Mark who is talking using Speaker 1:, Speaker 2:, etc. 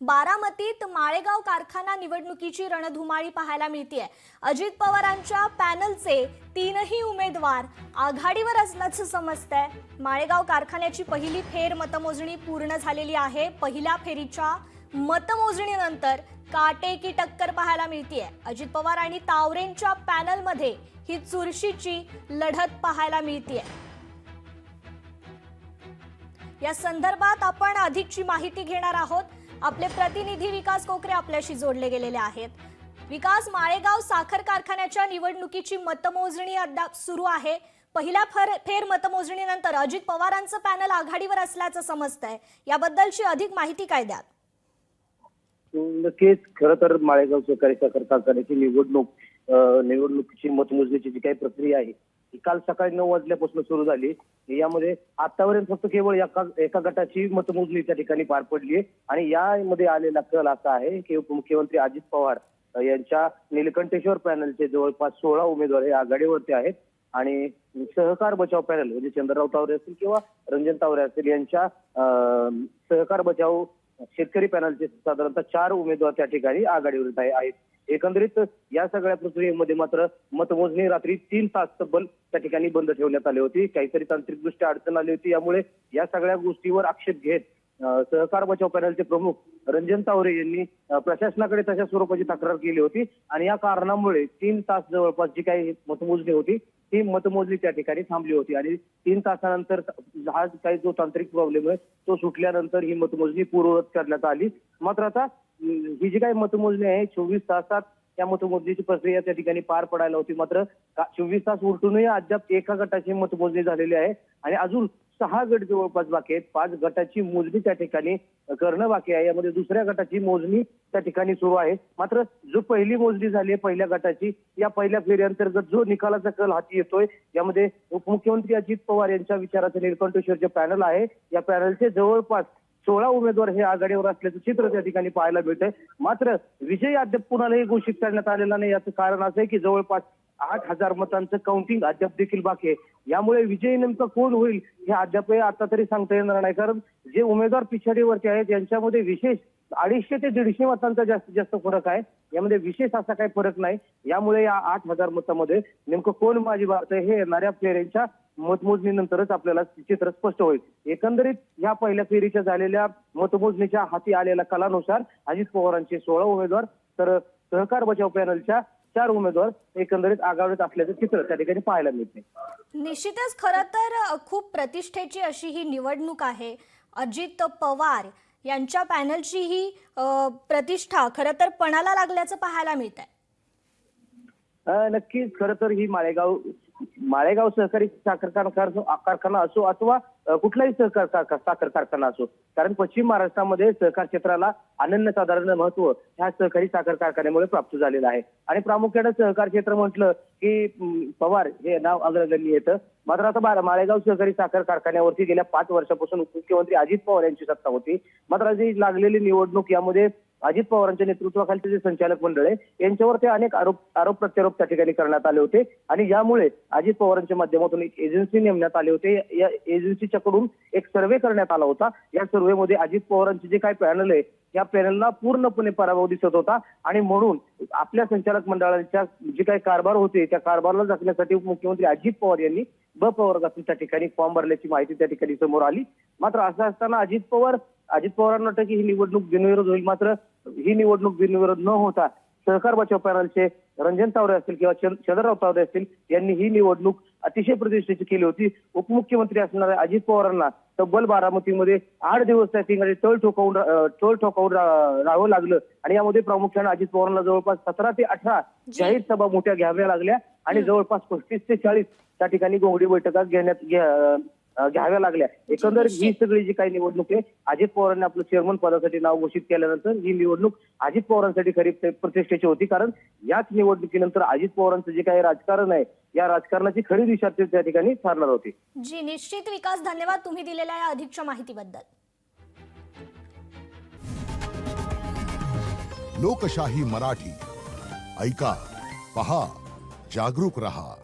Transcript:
Speaker 1: बारामतीत माळेगाव कारखाना निवडणुकीची रणधुमाळी पाहायला मिळतेय। अजित पवारांच्या पॅनलचे तीनही उमेदवार आघाडीवर असल्याचं समजतंय। माळेगाव कारखान्याची पहिली फेर मतमोजणी पूर्ण झालेली आहे। पहिल्या फेरीच्या मतमोजणीनंतर काटेकी टक्कर पाहायला मिळतेय। अजित पवार आणि तावरेंच्या पॅनलमध्ये ही चुरशीची लढत पाहायला मिळतेय। या संदर्भात आपण अधिकची माहिती घेणार आहोत। आपले प्रतिनिधी विकास कोकरे आपल्याशी जोडले गेलेले आहेत। विकास, माळेगाव साखर कारखान्याच्या निवडणुकीची मतमोजणी अद्याप सुरू आहे। पहिल्या फेर मतमोजणीनंतर अजित पवारांचं पॅनल आघाडीवर असल्याचं समजतंय। याबद्दलची अधिक माहिती काय द्याल?
Speaker 2: नक्कीच खरं तर माळेगाव सहकारी साखर कारखान्याची निवडणुकीची मतमोजणीची जी काही प्रक्रिया आहे ती काल सकाळी 9 वाजल्यापासून सुरू झाली। यामध्ये आतापर्यंत फक्त केवळ एका गटाची मतमोजणी त्या ठिकाणी पार पडली आहे आणि यामध्ये आलेला कल असा आहे की उपमुख्यमंत्री अजित पवार यांच्या नीलकंठेश्वर पॅनलचे जवळपास 16 उमेदवार हे आघाडीवरती आहेत आणि सहकार बचाव पॅनल म्हणजे चंद्रराव तावरे असतील किंवा रंजन तावरे असतील यांच्या सहकार बचाव शेतकरी पॅनलचे साधारणतः 4 उमेदवार त्या ठिकाणी आघाडीवर आहेत। एकंदरीत या सगळ्या प्रक्रियेमध्ये मात्र मतमोजणी रात्री 3 तास तब्बल त्या ठिकाणी बंद ठेवण्यात आली होती। काहीतरी तांत्रिकदृष्ट्या अडचण आली होती, यामुळे या सगळ्या गोष्टीवर आक्षेप घेत सहकार बचाव पॅनलचे प्रमुख रंजन तावरे यांनी प्रशासनाकडे तशा स्वरूपाची तक्रार केली होती आणि या कारणामुळे 3 तास जवळपास जी काही मतमोजणी होती ती मतमोजणी त्या ठिकाणी थांबली होती आणि 3 तासानंतर हा काही जो तांत्रिक प्रॉब्लेम आहे तो सुटल्यानंतर ही मतमोजणी पूर्ववत करण्यात आली। मात्र आता ही जी काही मतमोजणी आहे 24 तासात या मतमोजणीची प्रक्रिया त्या ठिकाणी पार पडायला होती। मात्र 24 तास उलटूनही अद्याप एका गटाची मतमोजणी झालेली आहे आणि अजून 6 गट जवळपास बाकी आहेत। 5 गटाची मोजणी त्या ठिकाणी करणं बाकी आहे। यामध्ये दुसऱ्या गटाची मोजणी त्या ठिकाणी सुरू आहे। मात्र जो पहिली मोजणी झाली आहे पहिल्या गटाची, या पहिल्या फेरीअंतर्गत जो निकालाचा कल हाती येतोय यामध्ये उपमुख्यमंत्री अजित पवार यांच्या विचाराचं नीलकंठेश्वरचे पॅनल आहे। या पॅनलचे जवळपास 16 उमेदवार हे आघाडीवर असल्याचं चित्र त्या ठिकाणी पाहायला मिळतंय। मात्र विजय अद्याप कुणालाही घोषित करण्यात आलेला नाही। याचं कारण असं आहे की जवळपास 8,000 मतांचं काउंटिंग अद्याप देखील बाकी आहे। यामुळे विजयी नेमका कोण होईल हे अद्याप आता तरी सांगता येणार नाही, कारण जे उमेदवार पिछाडीवरती आहेत यांच्यामध्ये विशेष 250 ते 150 मतांचा जास्तीत जास्त फरक आहे। यामध्ये विशेष असा काही फरक नाही। यामुळे या 8,000 मतांमध्ये नेमकं कोण बाजी मारतंय हे येणाऱ्या फेरीच्या मतमोजणीनंतरच आपल्याला चित्र स्पष्ट होईल। एकंदरीत या पहिल्या फेरीच्या झालेल्या मतमोजणीच्या हाती आलेल्या कलानुसार अजित पवारांचे 16 उमेदवार तर सहकार बचाव पॅनलच्या 4 उमेदवार एकंदरीत आघाडीत असल्याचं चित्र त्या ठिकाणी पाहायला मिळते।
Speaker 1: निश्चितच खरं तर खूप प्रतिष्ठेची अशी ही निवडणूक आहे। अजित पवार यांच्या पॅनलची ही प्रतिष्ठा खरं तर पणाला लागल्याचं पाहायला मिळतंय।
Speaker 2: नक्कीच खरं तर ही माळेगाव सहकारी साखर कारखाना असो अथवा कुठलाही साखर कारखाना असो, कारण पश्चिम महाराष्ट्रामध्ये सहकार क्षेत्राला अनन्यसाधारण महत्व ह्या सहकारी साखर कारखान्यामुळे प्राप्त झालेलं आहे आणि प्रामुख्याने सहकार क्षेत्र म्हटलं की पवार हे नाव अग्रगण्य येतं। मात्र आता माळेगाव सहकारी साखर कारखान्यावरती गेल्या 5 वर्षापासून उपमुख्यमंत्री अजित पवार यांची सत्ता होती। मात्र जी लागलेली निवडणूक यामध्ये अजित पवारांच्या नेतृत्वाखालचे जे संचालक मंडळ आहे यांच्यावरती अनेक आरोप प्रत्यारोप त्या ठिकाणी करण्यात आले होते आणि यामुळे अजित पवारांच्या माध्यमातून एक एजन्सी नेमण्यात आली होती। या एजन्सीच्याकडून एक सर्व्हे करण्यात आला होता। या सर्व्हेमध्ये अजित पवारांचे जे काही पॅनल आहे या पॅनलला पूर्णपणे पराभव दिसत होता आणि म्हणून आपल्या संचालक मंडळाच्या जे काही कारभार होते त्या कारभाराला झाकण्यासाठी उपमुख्यमंत्री अजित पवार यांनी ब प्रवर्गातून त्या ठिकाणी फॉर्म भरल्याची माहिती त्या ठिकाणी समोर आली। मात्र असं असताना अजित पवारांना वाटतं की ही निवडणूक बिनविरोध होईल, मात्र ही निवडणूक बिनविरोध न होता सहकार बचाव पॅनलचे रंजन तावरे असतील किंवा चंद्रराव तावरे असतील यांनी ही निवडणूक अतिशय प्रतिष्ठेची केली होती। उपमुख्यमंत्री असणाऱ्या अजित पवारांना तब्बल बारामतीमध्ये 8 दिवस त्या ठिकाणी टोल ठोकावून राहावं लागलं आणि यामध्ये प्रामुख्याने अजित पवारांना जवळपास 17 ते 18 जाहीर सभा मोठ्या घ्याव्या लागल्या आणि जवळपास 35 ते 40 त्या ठिकाणी घोंगडी बैठका घ्याव्या लागल्या। एकंदरीत ही सगळी जी काही निवडणूक आहे अजित पवारांनी आपलं चेअरमन पदासाठी नाव घोषित केल्यानंतर ही निवडणूक अजित पवारांसाठी खरी प्रतिष्ठेची होती, कारण याच निवडणुकीनंतर अजित पवारांचं जे काही राजकारण आहे या राजकारणाची खरी दिशा त्या ठिकाणी ठरणार होती।
Speaker 1: जी निश्चित विकास, धन्यवाद तुम्ही दिलेल्या या अधिकच्या माहितीबद्दल।
Speaker 3: लोकशाही मराठी ऐका, पहा, जागरूक रहा।